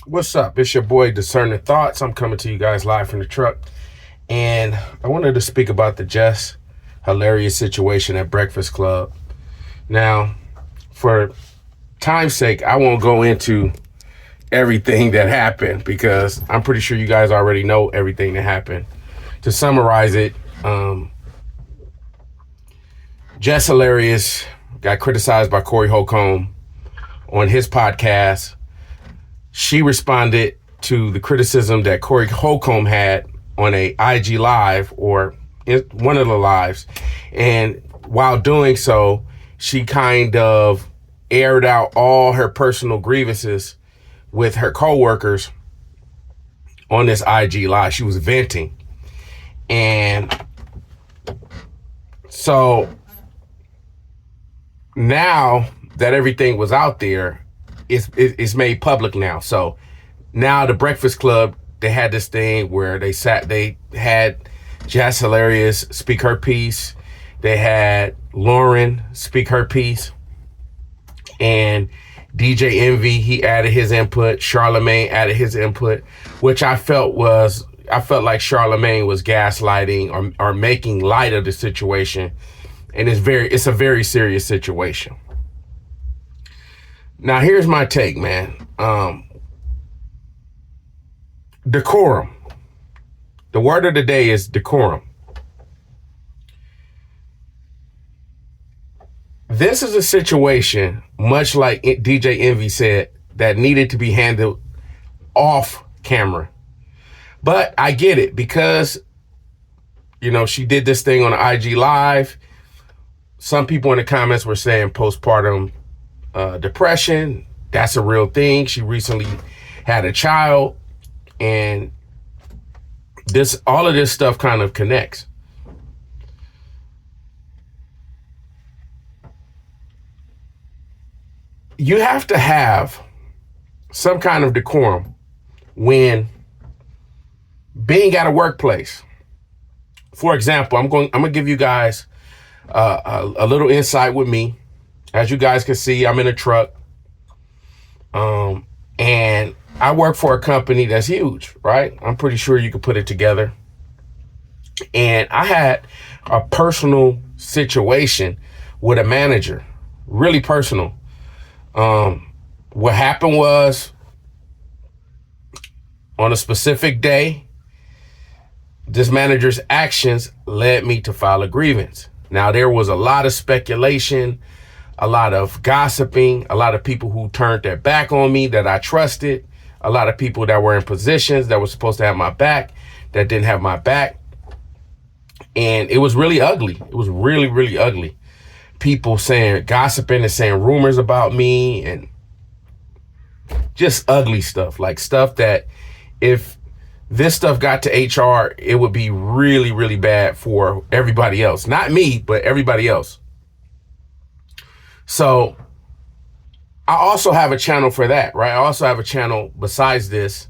What's up? It's your boy Discerning Thoughts. I'm coming to you guys live from the truck. And I wanted to speak about the Jess Hilarious situation at Breakfast Club. Now, for time's sake, I won't go into everything that happened because I'm pretty sure you guys already know everything that happened. To summarize it, Jess Hilarious got criticized by Corey Holcomb on his podcast. She responded to the criticism that Corey Holcomb had on a IG live or one of the lives. And while doing so, she kind of aired out all her personal grievances with her coworkers on this IG live. She was venting. And so now that everything was out there, it's made public now. So now the Breakfast Club, they had this thing where they had Jess Hilarious speak her piece. They had Loren speak her piece. And DJ Envy, he added his input. Charlemagne added his input, which I felt like Charlemagne was gaslighting or making light of the situation. And it's a very serious situation. Now, here's my take, man. Decorum. The word of the day is decorum. This is a situation, much like DJ Envy said, that needed to be handled off camera. But I get it because, she did this thing on IG Live. Some people in the comments were saying postpartum depression. That's a real thing. She recently had a child, and all of this stuff kind of connects. You have to have some kind of decorum when being at a workplace. For example, I'm gonna give you guys a little insight with me. As you guys can see, I'm in a truck, and I work for a company that's huge, right? I'm pretty sure you could put it together. And I had a personal situation with a manager, really personal. What happened was, on a specific day, this manager's actions led me to file a grievance. Now, there was a lot of speculation, a lot of gossiping, a lot of people who turned their back on me that I trusted, a lot of people that were in positions that were supposed to have my back that didn't have my back. And it was really ugly. It was really, really ugly. People gossiping and saying rumors about me and just ugly stuff, like stuff that if this stuff got to HR, it would be really, really bad for everybody else. Not me, but everybody else. So I also have a channel for that, right? I also have a channel besides this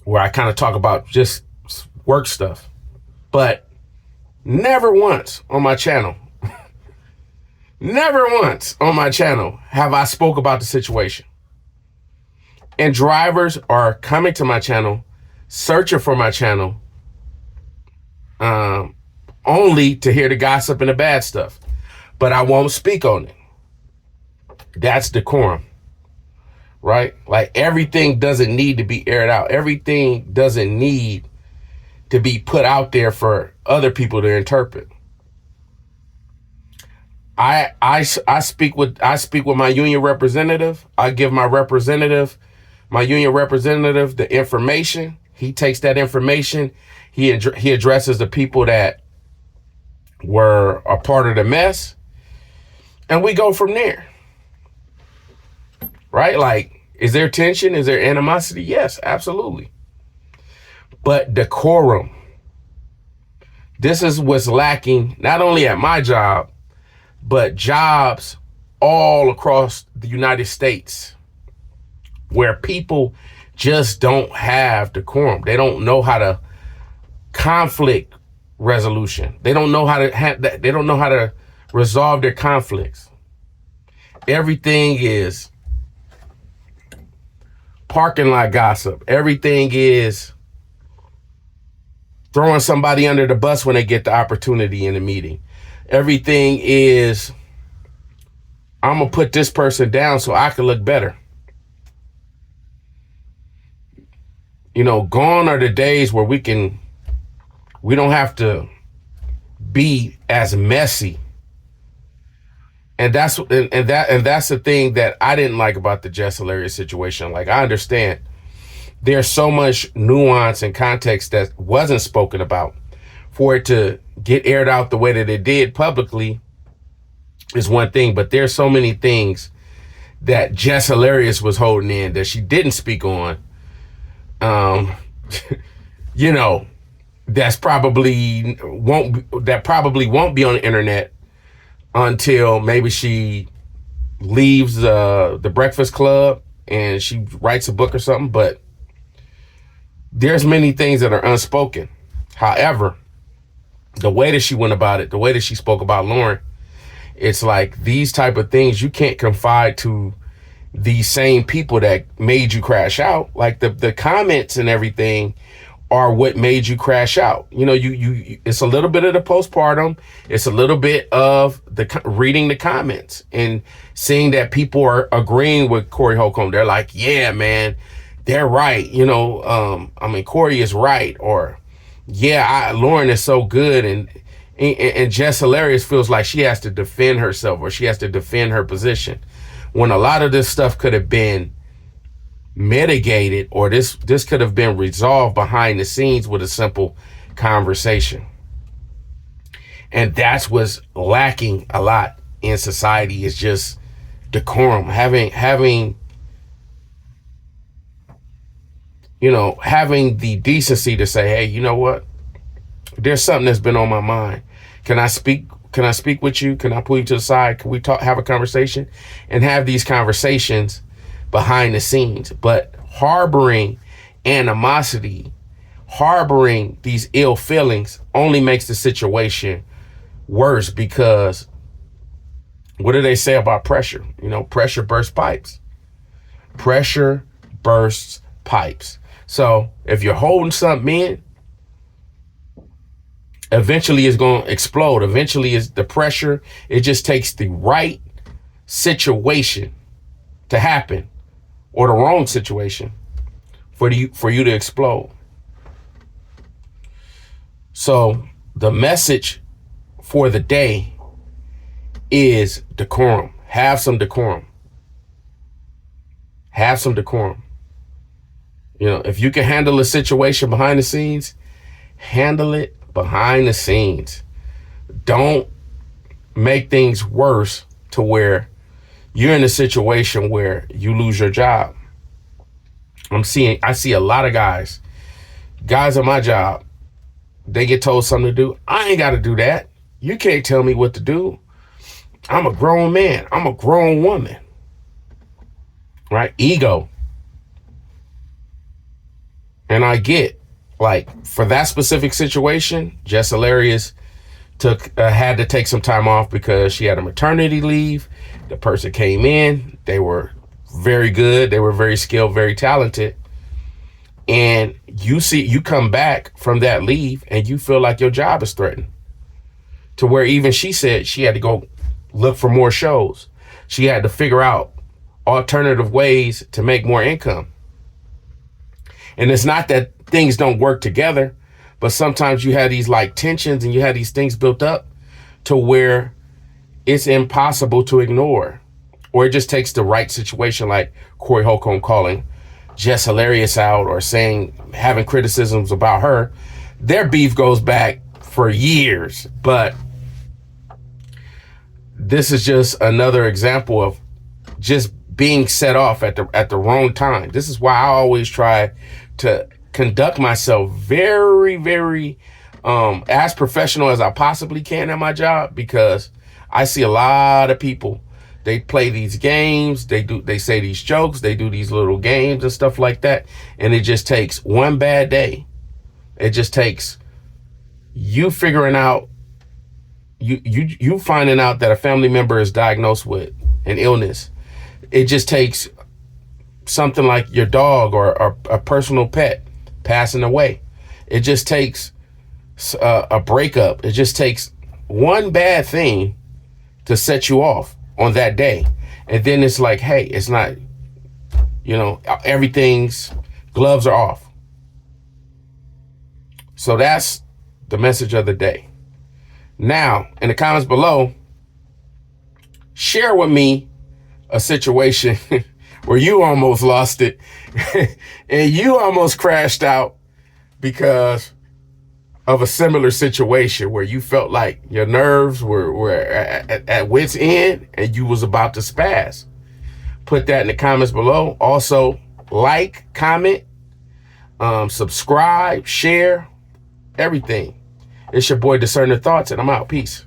where I kind of talk about just work stuff. But never once on my channel, never once on my channel have I spoke about the situation. And drivers are coming to my channel, searching for my channel, only to hear the gossip and the bad stuff. But I won't speak on it. That's decorum, right? Like everything doesn't need to be aired out. Everything doesn't need to be put out there for other people to interpret. I speak with my union representative. I give my union representative, the information. He takes that information. He addresses the people that were a part of the mess, and we go from there. Right? Like, is there tension? Is there animosity? Yes, absolutely. But decorum. This is what's lacking, not only at my job, but jobs all across the United States, where people just don't have decorum. They don't know how to conflict resolution. They don't know how to they don't know how to resolve their conflicts. Everything is parking lot gossip. Everything is throwing somebody under the bus when they get the opportunity in the meeting. Everything is, I'm going to put this person down so I can look better. You know, gone are the days where we don't have to be as messy. And that's the thing that I didn't like about the Jess Hilarious situation. Like, I understand there's so much nuance and context that wasn't spoken about. For it to get aired out the way that it did publicly is one thing, but there's so many things that Jess Hilarious was holding in that she didn't speak on. You know, that probably won't be on the internet until maybe she leaves the Breakfast Club and she writes a book or something. But there's many things that are unspoken. However, the way that she went about it, the way that she spoke about Loren, it's like these type of things you can't confide to these same people that made you crash out. Like the comments and everything are what made you crash out. You know, you it's a little bit of the postpartum. It's a little bit of reading the comments and seeing that people are agreeing with Corey Holcomb. They're like, yeah, man, they're right. You know, I mean, Corey is right. Or, yeah, Loren is so good. And Jess Hilarious feels like she has to defend herself or she has to defend her position, when a lot of this stuff could have been mitigated, or this could have been resolved behind the scenes with a simple conversation. And that's what's lacking a lot in society, is just decorum, having the decency to say, hey, you know what? There's something that's been on my mind. Can I speak with you? Can I pull you to the side? Can we have a conversation? And have these conversations behind the scenes. But harboring animosity, harboring these ill feelings only makes the situation worse, because what do they say about pressure? You know, pressure bursts pipes. Pressure bursts pipes. So if you're holding something in, eventually it's going to explode. Eventually is the pressure. It just takes the right situation to happen, or the wrong situation for you to explode. So the message for the day is decorum. Have some decorum. Have some decorum. You know, if you can handle a situation behind the scenes, handle it behind the scenes. Don't make things worse to where you're in a situation where you lose your job. I see a lot of guys at my job, they get told something to do. I ain't got to do that. You can't tell me what to do. I'm a grown man. I'm a grown woman. Right? Ego. And I get, like, for that specific situation, Jess Hilarious had to take some time off because she had a maternity leave. The person came in. They were very good. They were very skilled, very talented. And you come back from that leave and you feel like your job is threatened, to where even she said she had to go look for more shows. She had to figure out alternative ways to make more income. And it's not that things don't work together, but sometimes you have these like tensions and you have these things built up to where it's impossible to ignore, or it just takes the right situation, like Corey Holcomb calling Jess Hilarious out or having criticisms about her. Their beef goes back for years, but this is just another example of just being set off at the wrong time. This is why I always try to conduct myself very, very as professional as I possibly can at my job, because I see a lot of people, they play these games, they say these jokes, they do these little games and stuff like that, and it just takes one bad day. It just takes you figuring out, you finding out that a family member is diagnosed with an illness. It just takes something like your dog or a personal pet passing away. It just takes a breakup. It just takes one bad thing to set you off on that day. And then it's like, hey, it's not, everything's gloves are off. So that's the message of the day. Now, in the comments below, share with me a situation where you almost lost it and you almost crashed out because of a similar situation where you felt like your nerves were at wit's end and you was about to spaz. Put that in the comments below. Also, like, comment, subscribe, share, everything. It's your boy Discerning Thoughts, and I'm out. Peace.